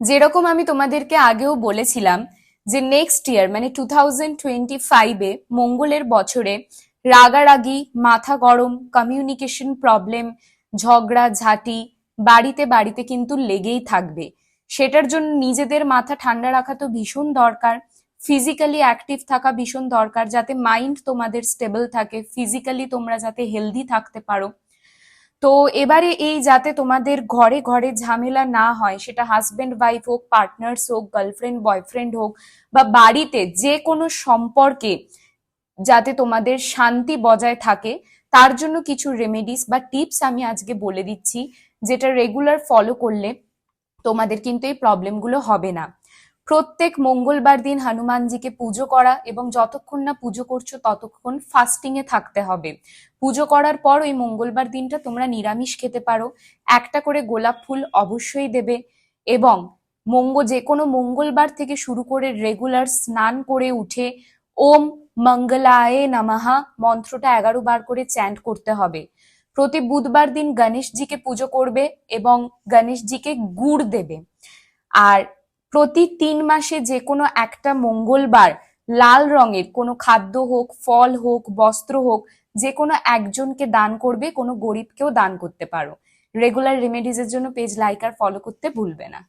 যেরকম আমি তোমাদেরকে আগেও বলেছিলাম যে নেক্সট ইয়ার মানে 2025-এ মঙ্গলের বছরে রাগারাগি, মাথা গরম, কমিউনিকেশন প্রবলেম, ঝগড়া ঝাঁটি বাড়িতে বাড়িতে কিন্তু লেগেই থাকবে। সেটার জন্য নিজেদের মাথা ঠান্ডা রাখা তো ভীষণ দরকার, ফিজিক্যালি অ্যাক্টিভ থাকা ভীষণ দরকার, যাতে মাইন্ড তোমাদের স্টেবল থাকে, ফিজিক্যালি তোমরা যাতে হেলদি থাকতে পারো। তো এবারে এই যাতে তোমাদের ঘরে ঘরে ঝামেলা না হয়, সেটা হাজবেন্ড ওয়াইফ হোক, পার্টনার্স হোক, গার্লফ্রেন্ড বয়ফ্রেন্ড হোক, বা বাড়িতে যে কোনো সম্পর্কে যাতে তোমাদের শান্তি বজায় থাকে, তার জন্য কিছু রেমেডিস বা টিপস আমি আজকে বলে দিচ্ছি, যেটা রেগুলার ফলো করলে তোমাদের কিন্তু এই প্রবলেমগুলো হবে না। প্রত্যেক মঙ্গলবার দিন হনুমানজিকে পুজো করা, এবং যতক্ষণ না পুজো করছো ততক্ষণ ফাস্টিং এ থাকতে হবে। পুজো করার পর ওই মঙ্গলবার দিনটা তোমরা নিরামিষ খেতে পারো। একটা করে গোলাপ ফুল অবশ্যই দেবে, এবং যে কোনো মঙ্গলবার থেকে শুরু করে রেগুলার স্নান করে উঠে ওম মঙ্গলায় নমঃ মন্ত্রটা 11 বার করে চ্যান্ট করতে হবে। প্রতি বুধবার দিন গণেশজিকে পুজো করবে এবং গণেশজিকে গুড় দেবে। আর প্রতি 3 মাসে যে কোনো একটা মঙ্গলবার লাল রঙের কোনো খাদ্য হোক, ফল হোক, বস্ত্র হোক, যে কোনো একজনকে দান করবে, কোনো গরিবকেও দান করতে পারো। রেগুলার রেমেডিজ এর জন্য পেজ লাইক আর ফলো করতে ভুলবে না।